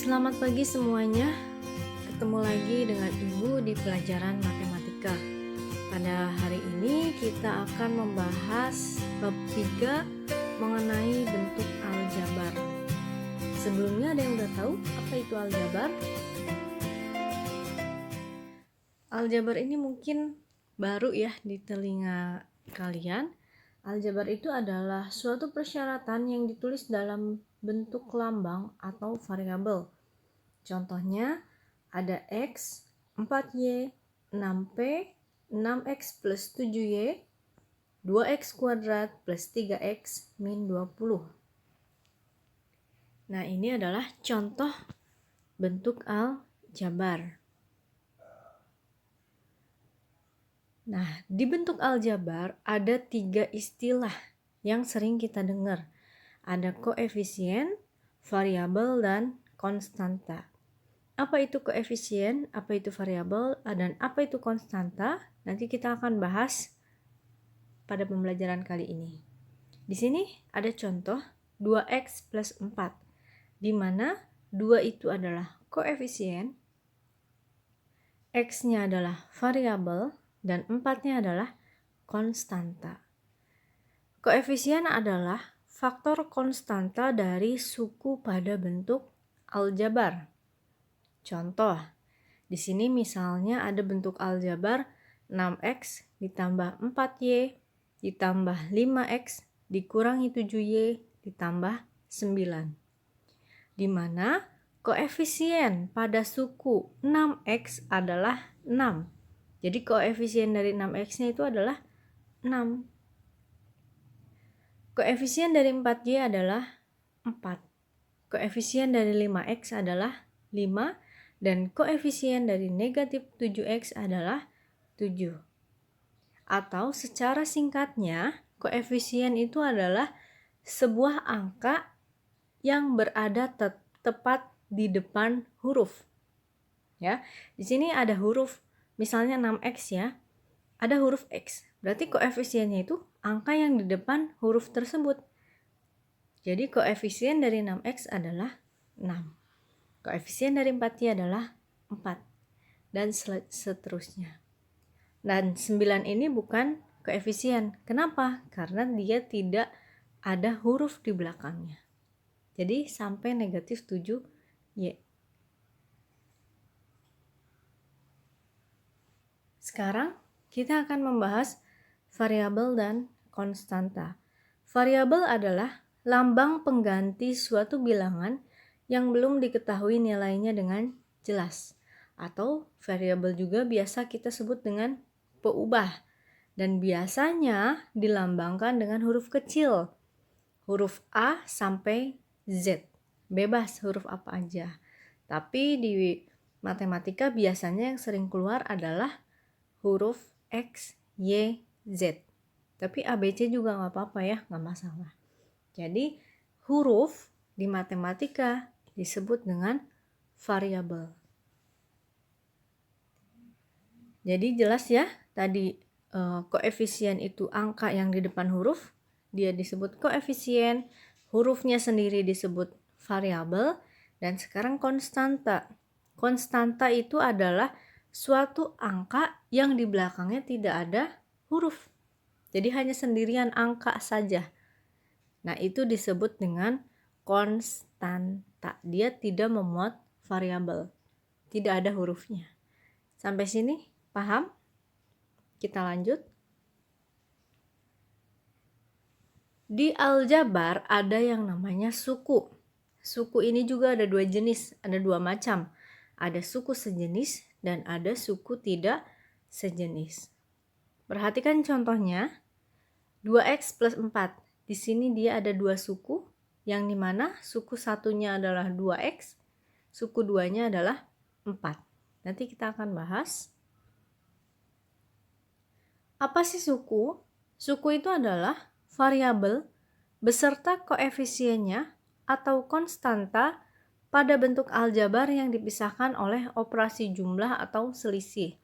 Selamat pagi semuanya. Ketemu lagi dengan Ibu di pelajaran matematika. Pada hari ini kita akan membahas bab 3 mengenai bentuk aljabar. Sebelumnya ada yang udah tahu apa itu aljabar? Aljabar ini mungkin baru ya di telinga kalian. Aljabar itu adalah suatu persyaratan yang ditulis dalam bentuk lambang atau variabel. Contohnya ada X, 4Y, 6P, 6X plus 7Y, 2X kuadrat plus 3X min 20. Nah, ini adalah contoh bentuk aljabar. Nah, di bentuk aljabar ada 3 istilah yang sering kita dengar. Ada koefisien, variabel, dan konstanta. Apa itu koefisien, apa itu variabel, dan apa itu konstanta? Nanti kita akan bahas pada pembelajaran kali ini. Di sini ada contoh 2x plus 4, di mana 2 itu adalah koefisien, x-nya adalah variabel, dan 4-nya adalah konstanta. Koefisien adalah faktor konstanta dari suku pada bentuk aljabar. Contoh, di sini misalnya ada bentuk aljabar 6x ditambah 4y ditambah 5x dikurangi 7y ditambah 9. Di mana koefisien pada suku 6x adalah 6. Jadi koefisien dari 6x-nya itu adalah 6. Koefisien dari 4y adalah 4. Koefisien dari 5x adalah 5. Dan koefisien dari negatif 7x adalah 7. Atau secara singkatnya, koefisien itu adalah sebuah angka yang berada tepat di depan huruf. Ya, di sini ada huruf, misalnya 6x ya, ada huruf x. Berarti koefisiennya itu angka yang di depan huruf tersebut. Jadi koefisien dari 6x adalah 6. Koefisien dari 4y adalah 4. Dan seterusnya. Dan 9 ini bukan koefisien. Kenapa? Karena dia tidak ada huruf di belakangnya. Jadi sampai negatif 7y. Sekarang kita akan membahas variabel dan konstanta. Variabel adalah lambang pengganti suatu bilangan yang belum diketahui nilainya dengan jelas. Atau variabel juga biasa kita sebut dengan peubah. Dan biasanya dilambangkan dengan huruf kecil. Huruf A sampai Z. Bebas huruf apa aja. Tapi di matematika biasanya yang sering keluar adalah huruf X, Y, Z. Tapi ABC juga nggak apa-apa ya, nggak masalah. Jadi huruf di matematika disebut dengan variabel. Jadi jelas ya, tadi koefisien itu angka yang di depan huruf, dia disebut koefisien, hurufnya sendiri disebut variabel, dan sekarang konstanta. Konstanta itu adalah suatu angka yang di belakangnya tidak ada huruf. Jadi hanya sendirian angka saja. Nah, itu disebut dengan konstanta. Dia tidak memuat variabel. Tidak ada hurufnya. Sampai sini paham? Kita lanjut. Di aljabar ada yang namanya suku. Suku ini juga ada 2 jenis, ada 2 macam. Ada suku sejenis dan ada suku tidak sejenis. Perhatikan contohnya, 2x plus 4. Di sini dia ada 2 suku, yang dimana suku satunya adalah 2x, suku 2-nya adalah 4. Nanti kita akan bahas. Apa sih suku? Suku itu adalah variabel beserta koefisiennya atau konstanta pada bentuk aljabar yang dipisahkan oleh operasi jumlah atau selisih.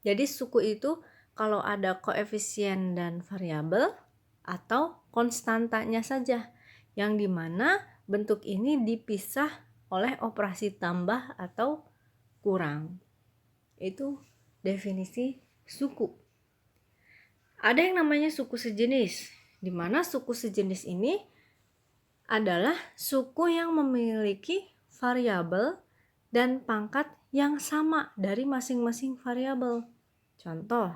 Jadi suku itu kalau ada koefisien dan variabel atau konstantanya saja, yang dimana bentuk ini dipisah oleh operasi tambah atau kurang. Itu definisi suku. Ada yang namanya suku sejenis, di mana suku sejenis ini adalah suku yang memiliki variabel dan pangkat yang sama dari masing-masing variabel. Contoh,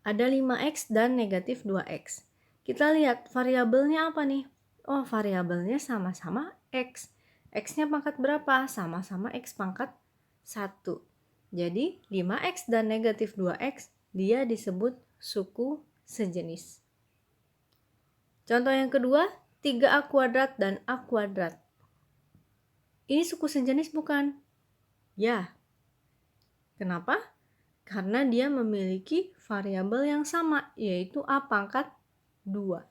ada 5x dan negatif 2x. Kita lihat variabelnya apa nih? Oh, variabelnya sama-sama x. X-nya pangkat berapa? Sama-sama x pangkat 1. Jadi 5x dan negatif 2x dia disebut suku sejenis. Contoh yang kedua, 3a kuadrat dan a kuadrat. Ini suku sejenis bukan? Ya. Kenapa? Karena dia memiliki variabel yang sama, yaitu a pangkat 2.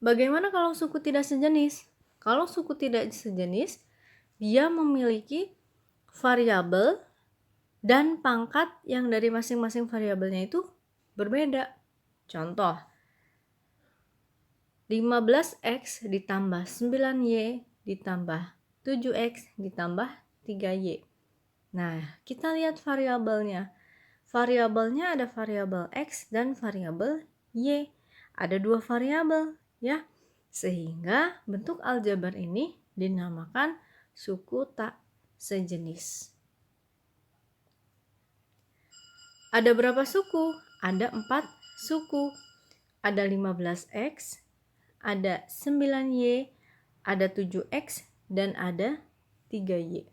Bagaimana kalau suku tidak sejenis? Kalau suku tidak sejenis, dia memiliki variabel dan pangkat yang dari masing-masing variabelnya itu berbeda. Contoh, 15x ditambah 9y ditambah 7x ditambah 3y. Nah, kita lihat variabelnya. Variabelnya ada variabel x dan variabel y. Ada 2 variabel, ya. Sehingga bentuk aljabar ini dinamakan suku tak sejenis. Ada berapa suku? Ada 4 suku. Ada 15x, ada 9y, ada 7x, dan ada 3y.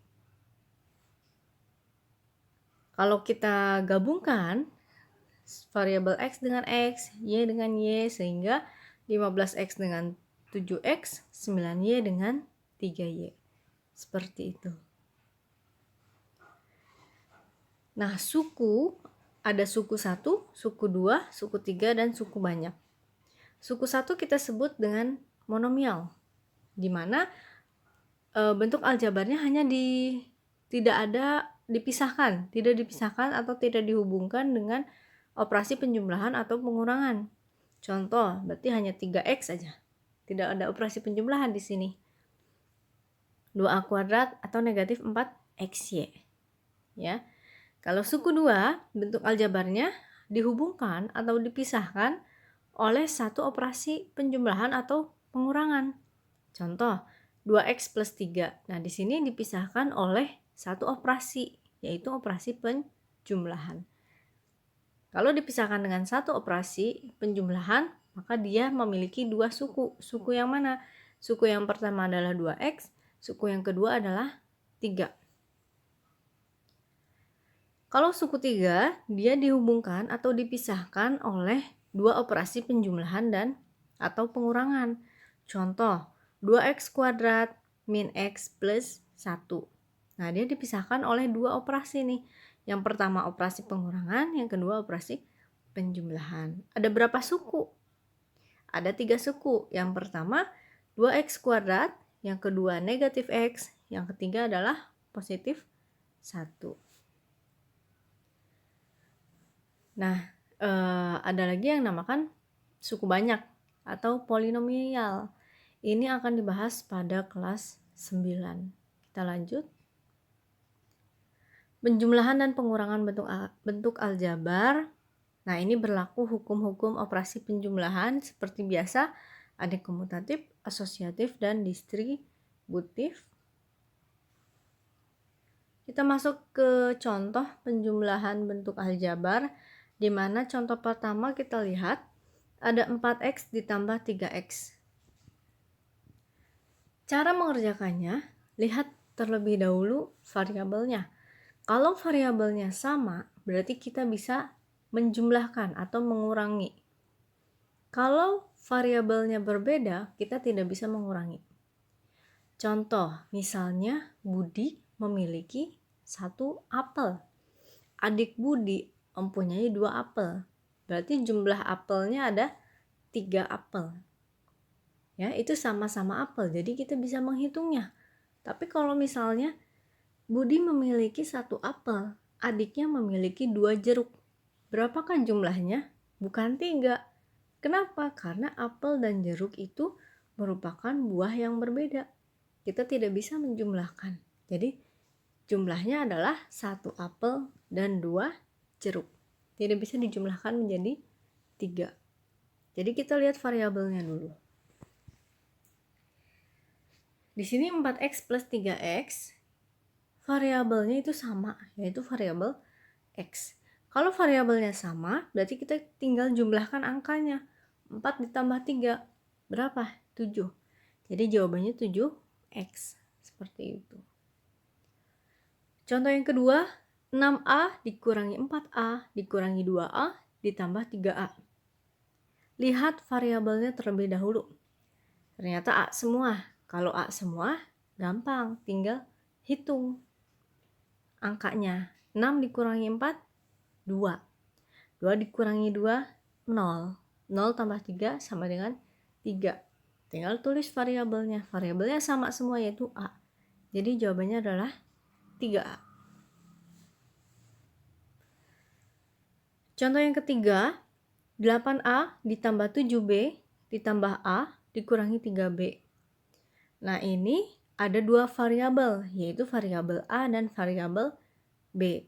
Kalau kita gabungkan variabel x dengan x, y dengan y, sehingga 15x dengan 7x, 9y dengan 3y. Seperti itu. Nah, suku ada suku 1, suku 2, suku 3, dan suku banyak. Suku 1 kita sebut dengan monomial, di mana bentuk aljabarnya hanya tidak dipisahkan atau tidak dihubungkan dengan operasi penjumlahan atau pengurangan. Contoh, berarti hanya 3x saja. Tidak ada operasi penjumlahan di sini. 2a kuadrat atau negatif 4xy. Ya. Kalau suku 2, bentuk aljabarnya dihubungkan atau dipisahkan oleh satu operasi penjumlahan atau pengurangan. Contoh, 2x plus 3. Nah, di sini dipisahkan oleh satu operasi, yaitu operasi penjumlahan. Kalau dipisahkan dengan satu operasi penjumlahan, maka dia memiliki 2 suku. Suku yang mana? Suku yang pertama adalah 2x, suku yang kedua adalah 3. Kalau suku 3, dia dihubungkan atau dipisahkan oleh 2 operasi penjumlahan dan atau pengurangan. Contoh, 2x kuadrat min x plus 1. Nah, dia dipisahkan oleh 2 operasi nih. Yang pertama operasi pengurangan, yang kedua operasi penjumlahan. Ada berapa suku? Ada 3 suku. Yang pertama 2x kuadrat, yang kedua negatif x, yang ketiga adalah positif 1. Nah, ada lagi yang namakan suku banyak atau polinomial. Ini akan dibahas pada kelas 9. Kita lanjut. Penjumlahan dan pengurangan bentuk aljabar. Nah, ini berlaku hukum-hukum operasi penjumlahan seperti biasa, ada komutatif, asosiatif, dan distributif. Kita masuk ke contoh penjumlahan bentuk aljabar, di mana contoh pertama kita lihat ada 4x ditambah 3x. Cara mengerjakannya, lihat terlebih dahulu variabelnya. Kalau variabelnya sama, berarti kita bisa menjumlahkan atau mengurangi. Kalau variabelnya berbeda, kita tidak bisa mengurangi. Contoh, misalnya Budi memiliki 1 apel. Adik Budi mempunyai 2 apel. Berarti jumlah apelnya ada 3 apel. Ya, itu sama-sama apel. Jadi kita bisa menghitungnya. Tapi kalau misalnya Budi memiliki 1 apel, adiknya memiliki 2 jeruk. Berapakah jumlahnya? Bukan 3. Kenapa? Karena apel dan jeruk itu merupakan buah yang berbeda. Kita tidak bisa menjumlahkan. Jadi jumlahnya adalah 1 apel dan 2 jeruk. Tidak bisa dijumlahkan menjadi 3. Jadi kita lihat variabelnya dulu. Di sini 4x plus 3x, variabelnya itu sama, yaitu variabel x. Kalau variabelnya sama, berarti kita tinggal jumlahkan angkanya. 4 ditambah 3, berapa? 7. Jadi jawabannya 7x. Seperti itu. Contoh yang kedua, 6a dikurangi 4a dikurangi 2a ditambah 3a. Lihat variabelnya terlebih dahulu. Ternyata a semua. Kalau a semua, gampang, tinggal hitung angkanya. 6 dikurangi 4, 2. 2 dikurangi 2, 0. 0 tambah 3 sama dengan 3. Tinggal tulis variabelnya. Variabelnya sama semua, yaitu a. Jadi jawabannya adalah 3a. Contoh yang ketiga, 8a ditambah 7b ditambah a dikurangi 3b. Nah, ini ada 2 variabel, yaitu variabel a dan variabel b.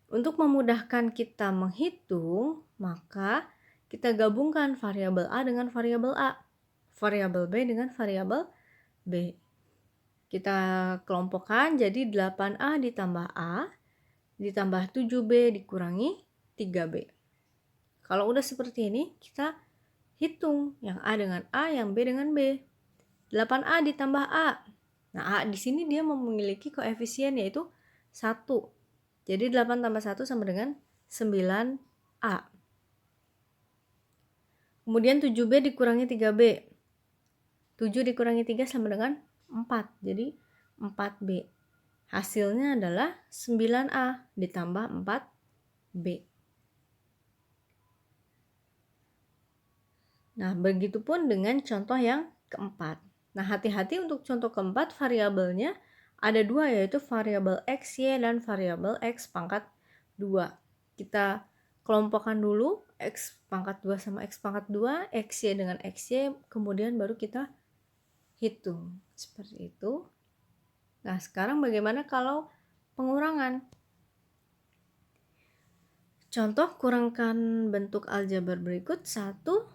Untuk memudahkan kita menghitung, maka kita gabungkan variabel a dengan variabel a, variabel b dengan variabel b. Kita kelompokkan jadi 8a ditambah a ditambah 7b dikurangi 3b. Kalau udah seperti ini, kita hitung yang A dengan A, yang B dengan B. 8A ditambah A. Nah, A di sini dia memiliki koefisien yaitu 1. Jadi 8 tambah 1 sama dengan 9A. Kemudian 7B dikurangi 3B. 7 dikurangi 3 sama dengan 4. Jadi 4B. Hasilnya adalah 9A ditambah 4B. Nah, begitupun dengan contoh yang keempat. Nah, hati-hati untuk contoh keempat, variabelnya ada 2, yaitu variabel x, y, dan variabel x pangkat 2. Kita kelompokkan dulu x pangkat 2 sama x pangkat 2, xy dengan xy, kemudian baru kita hitung. Seperti itu. Nah, sekarang bagaimana kalau pengurangan? Contoh, kurangkan bentuk aljabar berikut. 1,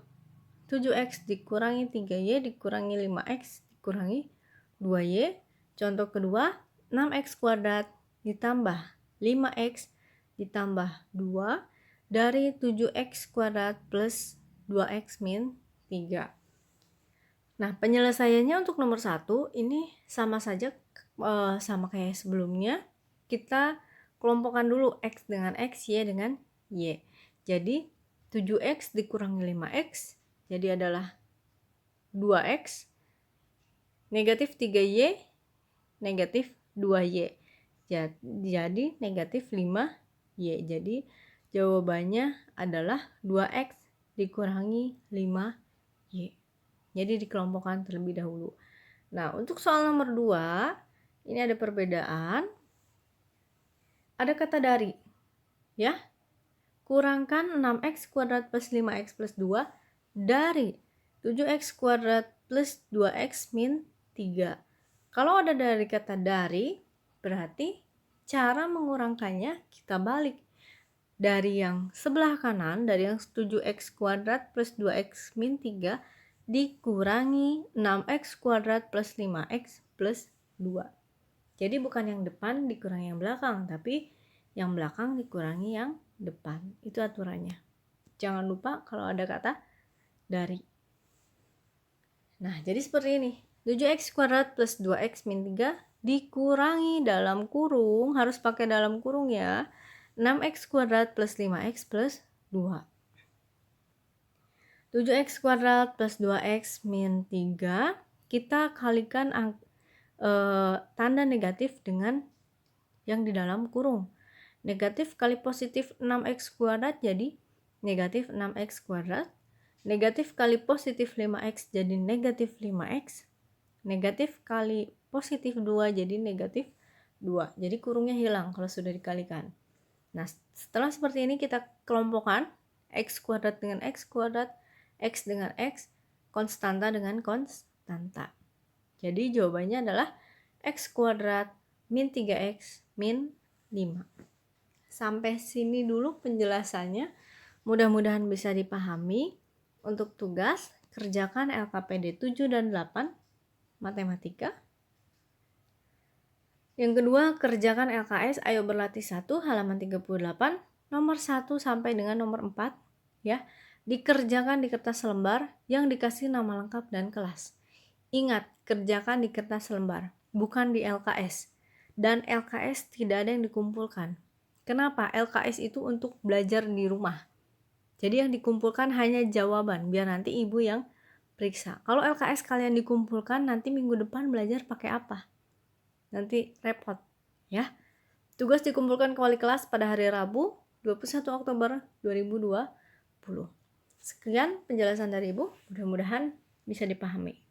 7x dikurangi 3y dikurangi 5x dikurangi 2y. Contoh kedua, 6x kuadrat ditambah 5x ditambah 2 dari 7x kuadrat plus 2x min 3. Nah, penyelesaiannya untuk nomor 1 ini sama saja, sama kayak sebelumnya. Kita kelompokkan dulu x dengan x, y dengan y. Jadi 7x dikurangi 5x, jadi adalah 2x, negatif 3y, negatif 2y. Jadi negatif 5y. Jadi jawabannya adalah 2x dikurangi 5y. Jadi dikelompokkan terlebih dahulu. Nah, untuk soal nomor 2, ini ada perbedaan. Ada kata dari, ya. Kurangkan 6x kuadrat plus 5x plus 2 dari 7x kuadrat plus 2x min 3. Kalau ada dari kata dari, berarti cara mengurangkannya kita balik. Dari yang sebelah kanan, dari yang 7x kuadrat plus 2x min 3 dikurangi 6x kuadrat plus 5x plus 2. Jadi bukan yang depan dikurangi yang belakang, tapi yang belakang dikurangi yang depan. Itu aturannya. Jangan lupa kalau ada kata dari. Nah, jadi seperti ini. 7x kuadrat plus 2x min 3 dikurangi dalam kurung, harus pakai dalam kurung ya, 6x kuadrat plus 5x plus 2. 7x kuadrat plus 2x min 3, kita kalikan tanda negatif dengan yang di dalam kurung. Negatif kali positif 6x kuadrat jadi negatif 6x kuadrat. Negatif kali positif 5x jadi negatif 5x. Negatif kali positif 2 jadi negatif 2. Jadi kurungnya hilang kalau sudah dikalikan. Nah, setelah seperti ini kita kelompokkan x kuadrat dengan x kuadrat, X dengan X, konstanta dengan konstanta. Jadi jawabannya adalah X kuadrat min 3X min 5. Sampai sini dulu penjelasannya. Mudah-mudahan bisa dipahami. Untuk tugas, kerjakan LKPD 7 dan 8 matematika. Yang kedua, kerjakan LKS Ayo Berlatih 1 halaman 38 nomor 1 sampai dengan nomor 4 ya. Dikerjakan di kertas lembar yang dikasih nama lengkap dan kelas. Ingat, kerjakan di kertas lembar, bukan di LKS. Dan LKS tidak ada yang dikumpulkan. Kenapa? LKS itu untuk belajar di rumah. Jadi yang dikumpulkan hanya jawaban, biar nanti ibu yang periksa. Kalau LKS kalian dikumpulkan, nanti minggu depan belajar pakai apa? Nanti repot, ya. Tugas dikumpulkan ke wali kelas pada hari Rabu, 21 Oktober 2020. Sekian penjelasan dari ibu, mudah-mudahan bisa dipahami.